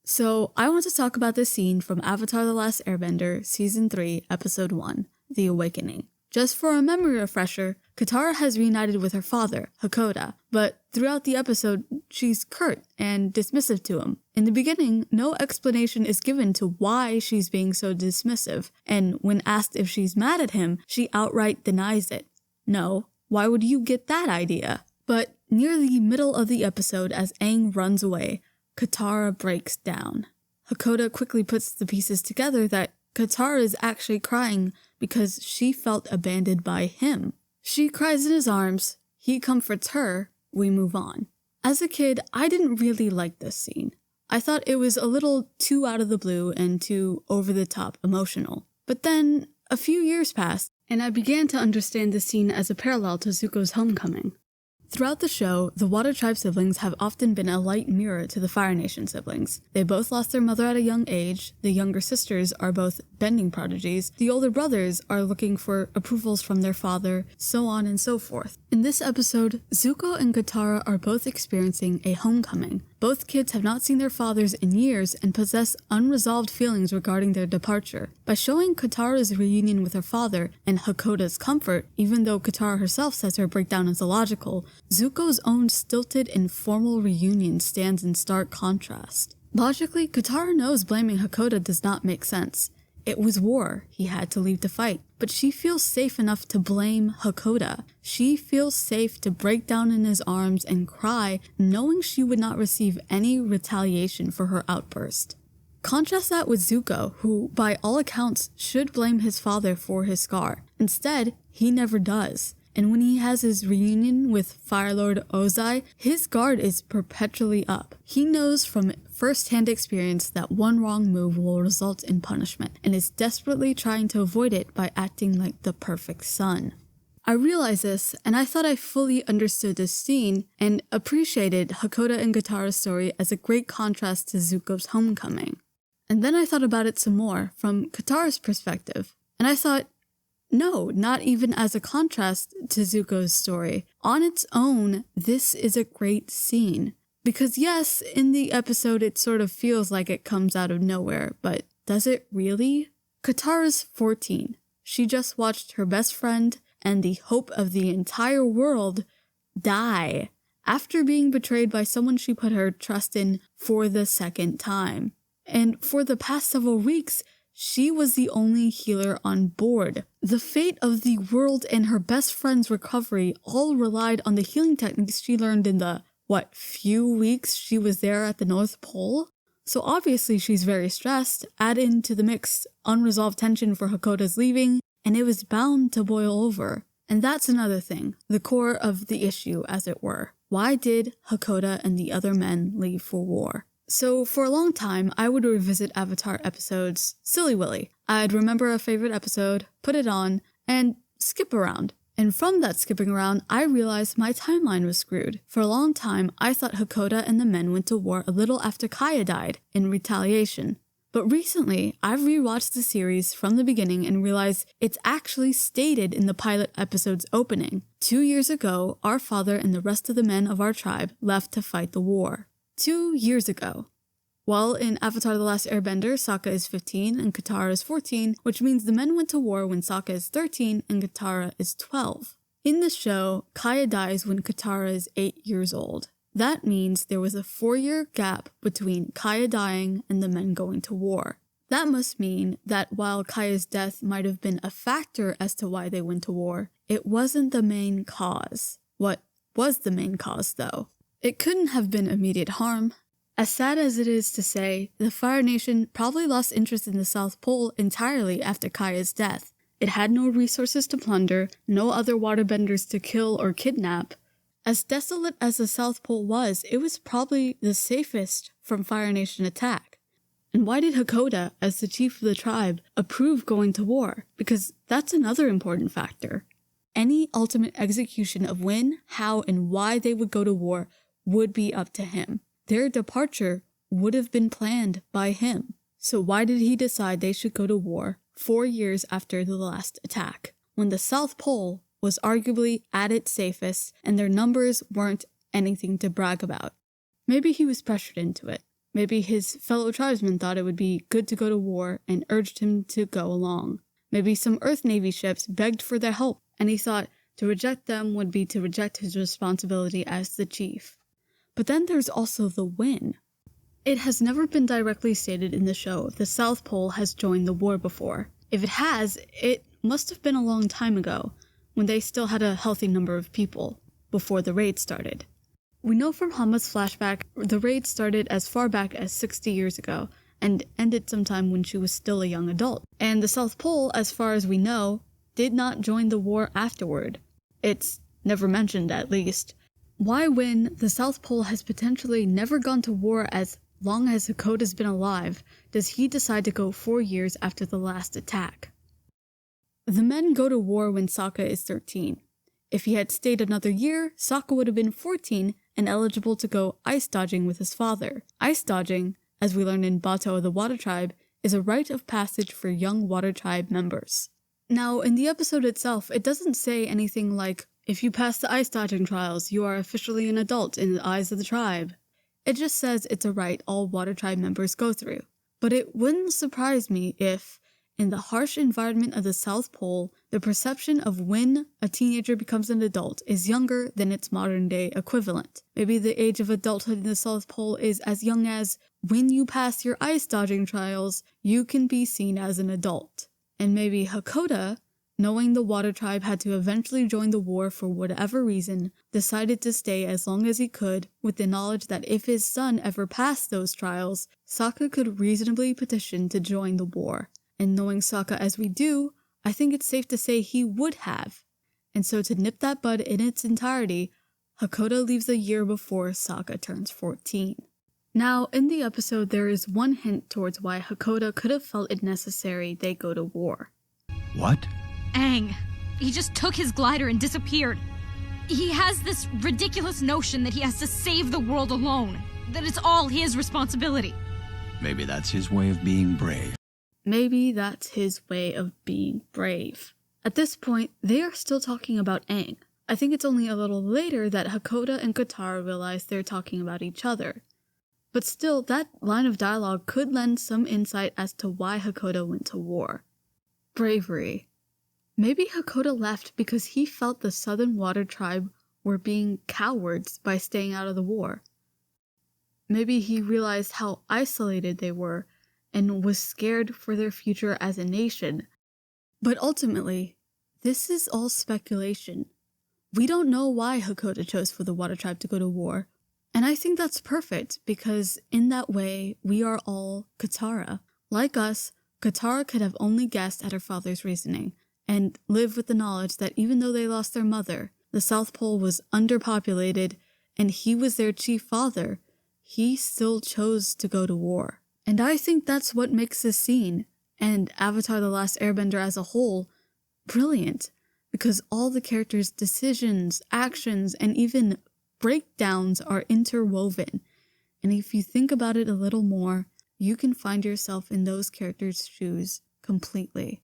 So I want to talk about this scene from Avatar the Last Airbender, Season 3, Episode 1, The Awakening. Just for a memory refresher, Katara has reunited with her father, Hakoda, but throughout the episode, she's curt and dismissive to him. In the beginning, no explanation is given to why she's being so dismissive, and when asked if she's mad at him, she outright denies it. No, why would you get that idea? But near the middle of the episode, as Aang runs away, Katara breaks down. Hakoda quickly puts the pieces together that Katara is actually crying because she felt abandoned by him. She cries in his arms, he comforts her, we move on. As a kid, I didn't really like this scene. I thought it was a little too out of the blue and too over-the-top emotional. But then, a few years passed, and I began to understand the scene as a parallel to Zuko's homecoming. Throughout the show, the Water Tribe siblings have often been a light mirror to the Fire Nation siblings. They both lost their mother at a young age, the younger sisters are both bending prodigies, the older brothers are looking for approvals from their father, so on and so forth. In this episode, Zuko and Katara are both experiencing a homecoming. Both kids have not seen their fathers in years and possess unresolved feelings regarding their departure. By showing Katara's reunion with her father and Hakoda's comfort, even though Katara herself says her breakdown is illogical, Zuko's own stilted and formal reunion stands in stark contrast. Logically, Katara knows blaming Hakoda does not make sense. It was war he had to leave to fight, but she feels safe enough to blame Hakoda. She feels safe to break down in his arms and cry, knowing she would not receive any retaliation for her outburst. Contrast that with Zuko, who, by all accounts, should blame his father for his scar. Instead, he never does. And when he has his reunion with Fire Lord Ozai, his guard is perpetually up. He knows from first-hand experience that one wrong move will result in punishment, and is desperately trying to avoid it by acting like the perfect son. I realized this, and I thought I fully understood this scene, and appreciated Hakoda and Katara's story as a great contrast to Zuko's homecoming. And then I thought about it some more, from Katara's perspective, and I thought, no, not even as a contrast to Zuko's story. On its own, this is a great scene. Because yes, in the episode it sort of feels like it comes out of nowhere, but does it really? Katara's 14. She just watched her best friend and the hope of the entire world die after being betrayed by someone she put her trust in for the second time. And for the past several weeks, she was the only healer on board. The fate of the world and her best friend's recovery all relied on the healing techniques she learned in the, few weeks she was there at the North Pole? So obviously she's very stressed. Add into the mix unresolved tension for Hakoda's leaving, and it was bound to boil over. And that's another thing, the core of the issue, as it were. Why did Hakoda and the other men leave for war? So for a long time, I would revisit Avatar episodes silly-willy. I'd remember a favorite episode, put it on, and skip around. And from that skipping around, I realized my timeline was screwed. For a long time, I thought Hakoda and the men went to war a little after Kaya died, in retaliation. But recently, I've rewatched the series from the beginning and realized it's actually stated in the pilot episode's opening. 2 years ago, our father and the rest of the men of our tribe left to fight the war. 2 years ago. Well, in Avatar the Last Airbender, Sokka is 15 and Katara is 14, which means the men went to war when Sokka is 13 and Katara is 12. In the show, Kaya dies when Katara is 8 years old. That means there was a 4-year gap between Kaya dying and the men going to war. That must mean that while Kaya's death might have been a factor as to why they went to war, it wasn't the main cause. What was the main cause, though? It couldn't have been immediate harm. As sad as it is to say, the Fire Nation probably lost interest in the South Pole entirely after Kaya's death. It had no resources to plunder, no other waterbenders to kill or kidnap. As desolate as the South Pole was, it was probably the safest from Fire Nation attack. And why did Hakoda, as the chief of the tribe, approve going to war? Because that's another important factor. Any ultimate execution of when, how, and why they would go to war would be up to him. Their departure would have been planned by him. So why did he decide they should go to war 4 years after the last attack, when the South Pole was arguably at its safest and their numbers weren't anything to brag about? Maybe he was pressured into it. Maybe his fellow tribesmen thought it would be good to go to war and urged him to go along. Maybe some Earth Navy ships begged for their help, and he thought to reject them would be to reject his responsibility as the chief. But then there's also the win. It has never been directly stated in the show if the South Pole has joined the war before. If it has, it must have been a long time ago, when they still had a healthy number of people, before the raid started. We know from Hama's flashback the raid started as far back as 60 years ago, and ended sometime when she was still a young adult. And the South Pole, as far as we know, did not join the war afterward. It's never mentioned, at least. Why, when the South Pole has potentially never gone to war as long as Hakoda's been alive, does he decide to go 4 years after the last attack? The men go to war when Sokka is 13. If he had stayed another year, Sokka would have been 14 and eligible to go ice dodging with his father. Ice dodging, as we learned in Bato of the Water Tribe, is a rite of passage for young Water Tribe members. Now, in the episode itself, it doesn't say anything like, if you pass the ice dodging trials, you are officially an adult in the eyes of the tribe. It just says it's a rite all Water Tribe members go through. But it wouldn't surprise me if, in the harsh environment of the South Pole, the perception of when a teenager becomes an adult is younger than its modern-day equivalent. Maybe the age of adulthood in the South Pole is as young as, when you pass your ice dodging trials, you can be seen as an adult. And maybe Hakoda, knowing the Water Tribe had to eventually join the war for whatever reason, decided to stay as long as he could, with the knowledge that if his son ever passed those trials, Sokka could reasonably petition to join the war. And knowing Sokka as we do, I think it's safe to say he would have. And so to nip that bud in its entirety, Hakoda leaves a year before Sokka turns 14. Now, in the episode, there is one hint towards why Hakoda could have felt it necessary they go to war. What? Aang. He just took his glider and disappeared. He has this ridiculous notion that he has to save the world alone, that it's all his responsibility. Maybe that's his way of being brave. Maybe that's his way of being brave. At this point, they are still talking about Aang. I think it's only a little later that Hakoda and Katara realize they're talking about each other. But still, that line of dialogue could lend some insight as to why Hakoda went to war. Bravery. Maybe Hakoda left because he felt the Southern Water Tribe were being cowards by staying out of the war. Maybe he realized how isolated they were and was scared for their future as a nation. But ultimately, this is all speculation. We don't know why Hakoda chose for the Water Tribe to go to war, and I think that's perfect because in that way, we are all Katara. Like us, Katara could have only guessed at her father's reasoning and live with the knowledge that even though they lost their mother, the South Pole was underpopulated and he was their chief father, he still chose to go to war. And I think that's what makes this scene, and Avatar the Last Airbender as a whole, brilliant, because all the characters' decisions, actions, and even breakdowns are interwoven. And if you think about it a little more, you can find yourself in those characters' shoes completely.